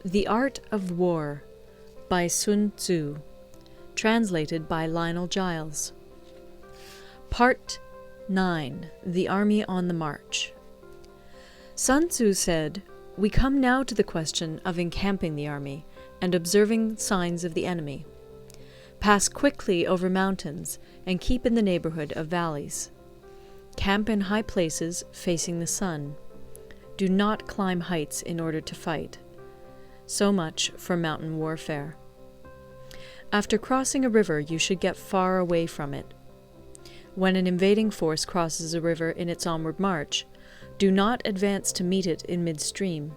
The Art of War by Sun Tzu, translated by Lionel Giles. Part 9. The Army on the March. Sun Tzu said, "We come now to the question of encamping the army and observing signs of the enemy. Pass quickly over mountains and keep in the neighborhood of valleys. Camp in high places facing the sun. Do not climb heights in order to fight." So much for mountain warfare. After crossing a river, you should get far away from it. When an invading force crosses a river in its onward march, do not advance to meet it in midstream.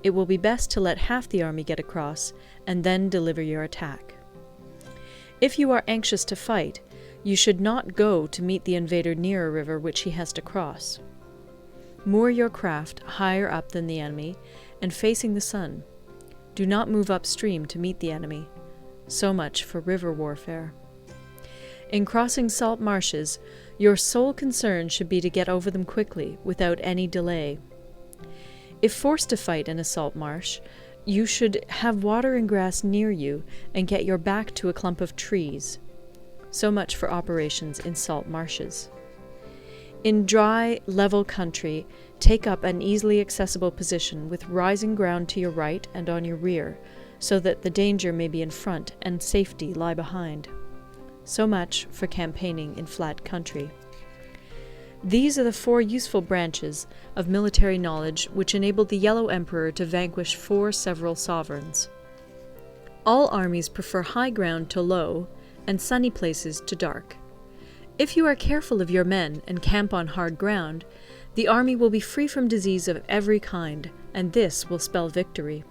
It will be best to let half the army get across and then deliver your attack. If you are anxious to fight, you should not go to meet the invader near a river which he has to cross. Moor your craft higher up than the enemy and facing the sun. Do not move upstream to meet the enemy. So much for river warfare. In crossing salt marshes, your sole concern should be to get over them quickly, without any delay. If forced to fight in a salt marsh, you should have water and grass near you and get your back to a clump of trees. So much for operations in salt marshes. In dry, level country, take up an easily accessible position with rising ground to your right and on your rear, so that the danger may be in front and safety lie behind. So much for campaigning in flat country. These are the 4 useful branches of military knowledge which enabled the Yellow Emperor to vanquish 4 several sovereigns. All armies prefer high ground to low, and sunny places to dark. If you are careful of your men and camp on hard ground, the army will be free from disease of every kind, and this will spell victory.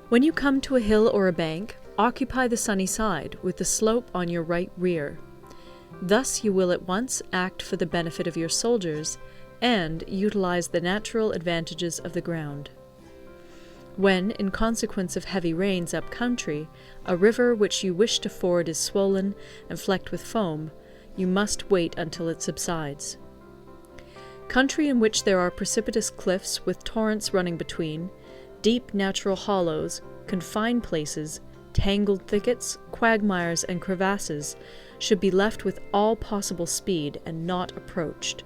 When you come to a hill or a bank, occupy the sunny side, with the slope on your right rear. Thus you will at once act for the benefit of your soldiers, and utilize the natural advantages of the ground. When, in consequence of heavy rains up country, a river which you wish to ford is swollen and flecked with foam, you must wait until it subsides. Country in which there are precipitous cliffs with torrents running between, deep natural hollows, confined places, tangled thickets, quagmires, and crevasses should be left with all possible speed and not approached.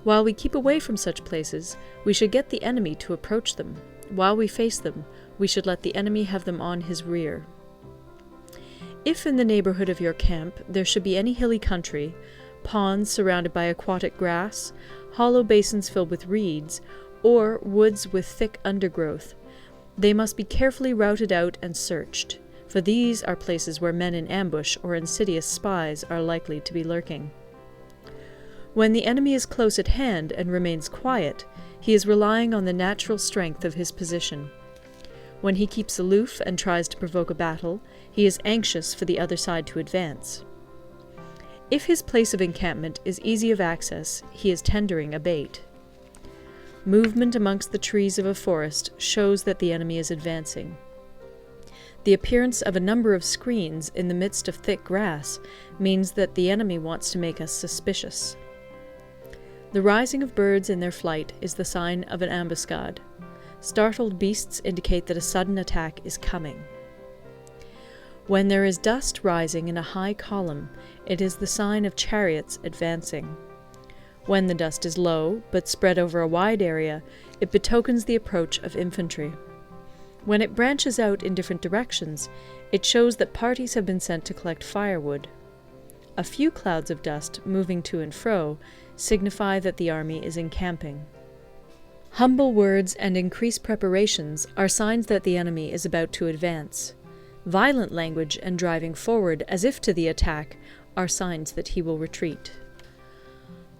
While we keep away from such places, we should get the enemy to approach them. While we face them, we should let the enemy have them on his rear. If in the neighborhood of your camp there should be any hilly country, ponds surrounded by aquatic grass, hollow basins filled with reeds, or woods with thick undergrowth, they must be carefully routed out and searched, for these are places where men in ambush or insidious spies are likely to be lurking. When the enemy is close at hand and remains quiet, he is relying on the natural strength of his position. When he keeps aloof and tries to provoke a battle, he is anxious for the other side to advance. If his place of encampment is easy of access, he is tendering a bait. Movement amongst the trees of a forest shows that the enemy is advancing. The appearance of a number of screens in the midst of thick grass means that the enemy wants to make us suspicious. The rising of birds in their flight is the sign of an ambuscade. Startled beasts indicate that a sudden attack is coming. When there is dust rising in a high column, it is the sign of chariots advancing. When the dust is low, but spread over a wide area, it betokens the approach of infantry. When it branches out in different directions, it shows that parties have been sent to collect firewood. A few clouds of dust moving to and fro signify that the army is encamping. Humble words and increased preparations are signs that the enemy is about to advance. Violent language and driving forward as if to the attack are signs that he will retreat.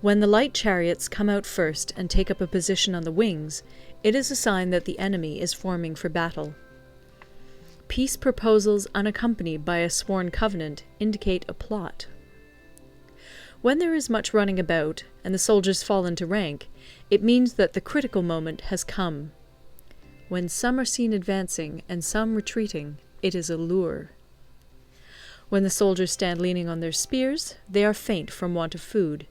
When the light chariots come out first and take up a position on the wings, it is a sign that the enemy is forming for battle. Peace proposals unaccompanied by a sworn covenant indicate a plot. When there is much running about, and the soldiers fall into rank, it means that the critical moment has come. When some are seen advancing and some retreating, it is a lure. When the soldiers stand leaning on their spears, they are faint from want of food.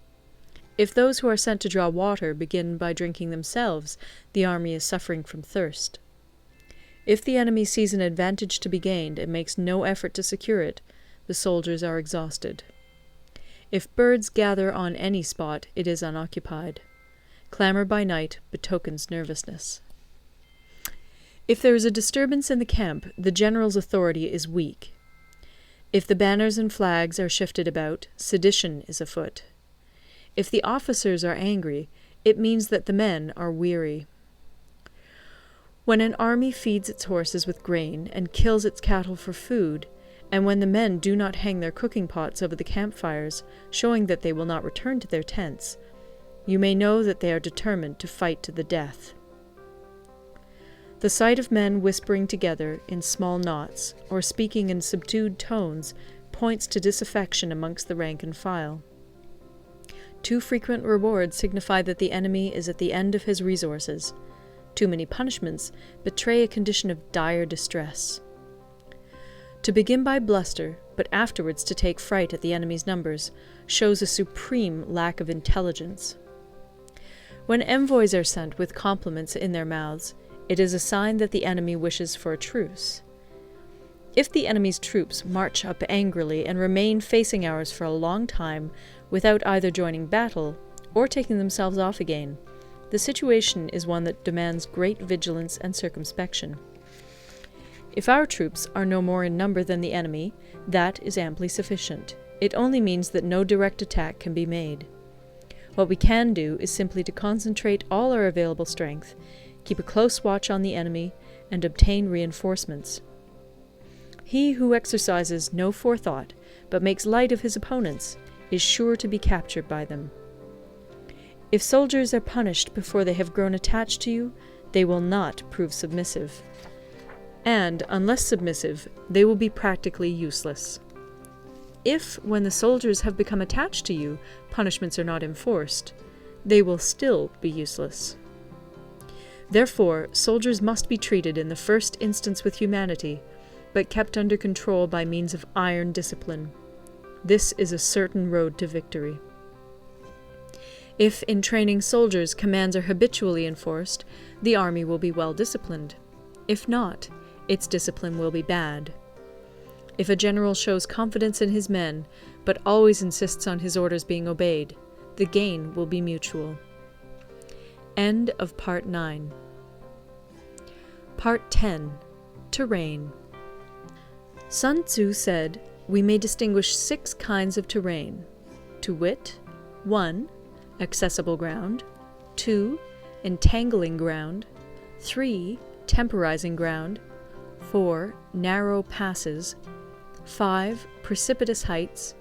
If those who are sent to draw water begin by drinking themselves, the army is suffering from thirst. If the enemy sees an advantage to be gained and makes no effort to secure it, the soldiers are exhausted. If birds gather on any spot, it is unoccupied. Clamor by night betokens nervousness. If there is a disturbance in the camp, the general's authority is weak. If the banners and flags are shifted about, sedition is afoot. If the officers are angry, it means that the men are weary. When an army feeds its horses with grain and kills its cattle for food, and when the men do not hang their cooking pots over the campfires, showing that they will not return to their tents, you may know that they are determined to fight to the death. The sight of men whispering together in small knots, or speaking in subdued tones, points to disaffection amongst the rank and file. Too frequent rewards signify that the enemy is at the end of his resources. Too many punishments betray a condition of dire distress. To begin by bluster, but afterwards to take fright at the enemy's numbers, shows a supreme lack of intelligence. When envoys are sent with compliments in their mouths, it is a sign that the enemy wishes for a truce. If the enemy's troops march up angrily and remain facing ours for a long time without either joining battle or taking themselves off again, the situation is one that demands great vigilance and circumspection. If our troops are no more in number than the enemy, that is amply sufficient. It only means that no direct attack can be made. What we can do is simply to concentrate all our available strength, keep a close watch on the enemy, and obtain reinforcements. He who exercises no forethought, but makes light of his opponents, is sure to be captured by them. If soldiers are punished before they have grown attached to you, they will not prove submissive. And, unless submissive, they will be practically useless. If, when the soldiers have become attached to you, punishments are not enforced, they will still be useless. Therefore, soldiers must be treated in the first instance with humanity, but kept under control by means of iron discipline. This is a certain road to victory. If, in training soldiers, commands are habitually enforced, the army will be well disciplined. If not, its discipline will be bad. If a general shows confidence in his men, but always insists on his orders being obeyed, the gain will be mutual. End of Part 9. Part 10. Terrain. Sun Tzu said, we may distinguish 6 kinds of terrain, to wit, 1. Accessible ground, 2. Entangling ground, 3. Temporizing ground, 4. Narrow passes, 5. Precipitous heights,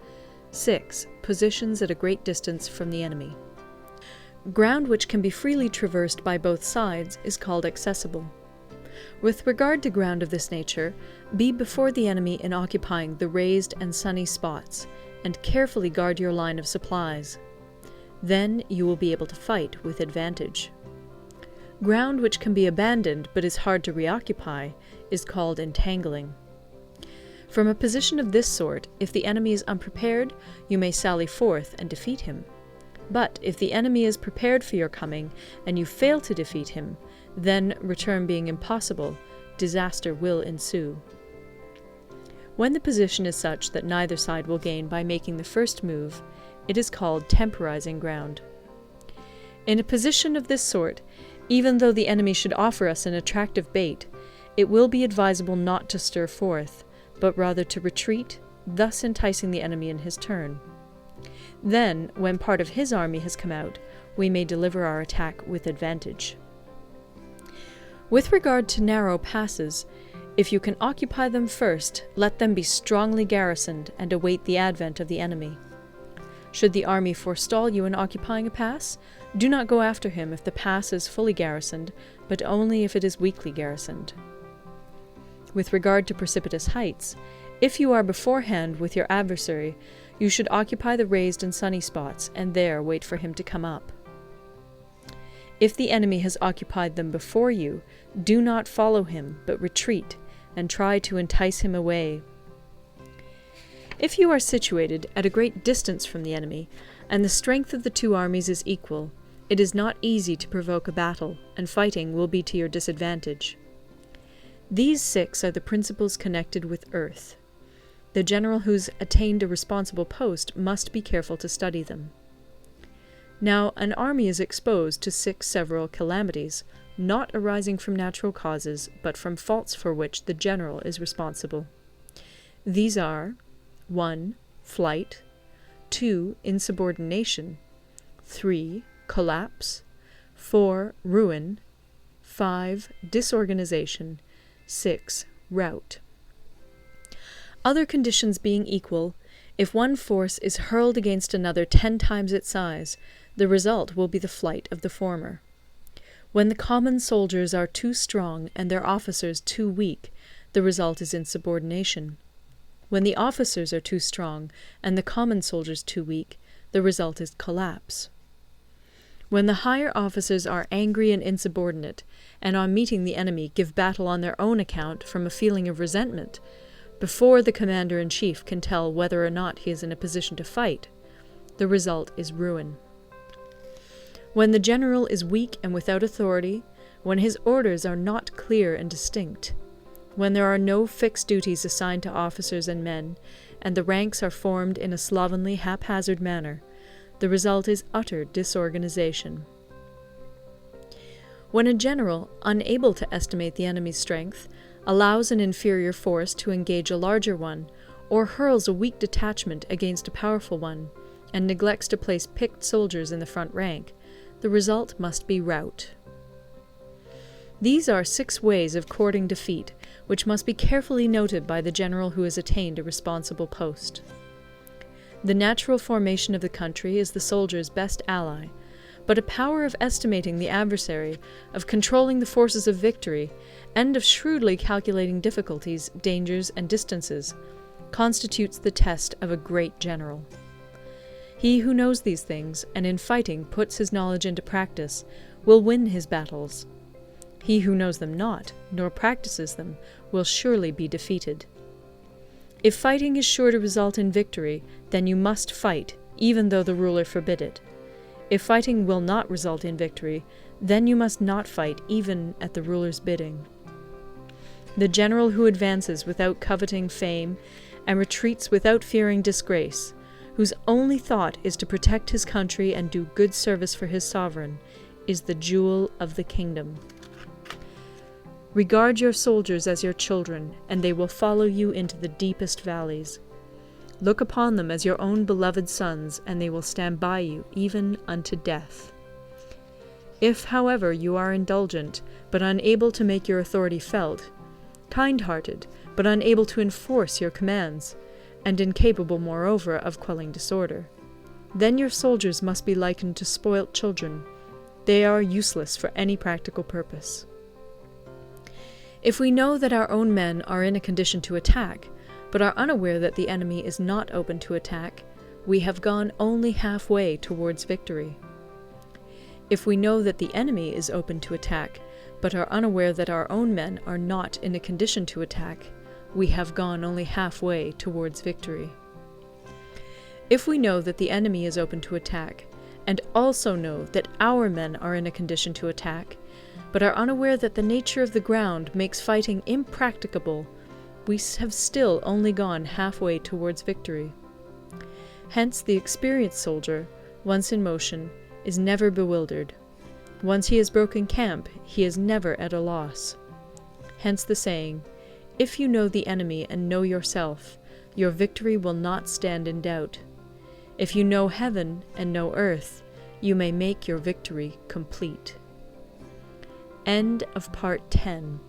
6. Positions at a great distance from the enemy. Ground which can be freely traversed by both sides is called accessible. With regard to ground of this nature, be before the enemy in occupying the raised and sunny spots, and carefully guard your line of supplies. Then you will be able to fight with advantage. Ground which can be abandoned but is hard to reoccupy is called entangling. From a position of this sort, if the enemy is unprepared, you may sally forth and defeat him. But if the enemy is prepared for your coming, and you fail to defeat him, then, return being impossible, disaster will ensue. When the position is such that neither side will gain by making the first move, it is called temporizing ground. In a position of this sort, even though the enemy should offer us an attractive bait, it will be advisable not to stir forth, but rather to retreat, thus enticing the enemy in his turn. Then, when part of his army has come out, we may deliver our attack with advantage. With regard to narrow passes, if you can occupy them first, let them be strongly garrisoned and await the advent of the enemy. Should the army forestall you in occupying a pass, do not go after him if the pass is fully garrisoned, but only if it is weakly garrisoned. With regard to precipitous heights, if you are beforehand with your adversary, you should occupy the raised and sunny spots, and there wait for him to come up. If the enemy has occupied them before you, do not follow him, but retreat, and try to entice him away. If you are situated at a great distance from the enemy, and the strength of the two armies is equal, it is not easy to provoke a battle, and fighting will be to your disadvantage. These 6 are the principles connected with earth. The general who's attained a responsible post must be careful to study them. Now, an army is exposed to 6 several calamities, not arising from natural causes, but from faults for which the general is responsible. These are 1. Flight, 2. Insubordination, 3. Collapse, 4. Ruin, 5. Disorganization, 6. Rout. Other conditions being equal, if one force is hurled against another 10 times its size, the result will be the flight of the former. When the common soldiers are too strong and their officers too weak, the result is insubordination. When the officers are too strong and the common soldiers too weak, the result is collapse. When the higher officers are angry and insubordinate, and on meeting the enemy give battle on their own account from a feeling of resentment, before the commander-in-chief can tell whether or not he is in a position to fight, the result is ruin. When the general is weak and without authority, when his orders are not clear and distinct, when there are no fixed duties assigned to officers and men, and the ranks are formed in a slovenly, haphazard manner, the result is utter disorganization. When a general, unable to estimate the enemy's strength, allows an inferior force to engage a larger one, or hurls a weak detachment against a powerful one, and neglects to place picked soldiers in the front rank, the result must be rout. These are 6 ways of courting defeat, which must be carefully noted by the general who has attained a responsible post. The natural formation of the country is the soldier's best ally, but a power of estimating the adversary, of controlling the forces of victory, and of shrewdly calculating difficulties, dangers, and distances, constitutes the test of a great general. He who knows these things, and in fighting puts his knowledge into practice, will win his battles. He who knows them not, nor practices them, will surely be defeated. If fighting is sure to result in victory, then you must fight, even though the ruler forbid it. If fighting will not result in victory, then you must not fight even at the ruler's bidding. The general who advances without coveting fame, and retreats without fearing disgrace, whose only thought is to protect his country and do good service for his sovereign, is the jewel of the kingdom. Regard your soldiers as your children, and they will follow you into the deepest valleys. Look upon them as your own beloved sons, and they will stand by you even unto death. If, however, you are indulgent, but unable to make your authority felt, kind-hearted, but unable to enforce your commands, and incapable, moreover, of quelling disorder, then your soldiers must be likened to spoilt children. They are useless for any practical purpose. If we know that our own men are in a condition to attack, but are unaware that the enemy is not open to attack, we have gone only halfway towards victory. If we know that the enemy is open to attack, but are unaware that our own men are not in a condition to attack, we have gone only halfway towards victory. If we know that the enemy is open to attack, and also know that our men are in a condition to attack, but are unaware that the nature of the ground makes fighting impracticable, we have still only gone halfway towards victory. Hence the experienced soldier, once in motion, is never bewildered. Once he has broken camp, he is never at a loss. Hence the saying, "If you know the enemy and know yourself, your victory will not stand in doubt. If you know heaven and know earth, you may make your victory complete." End of Part 10.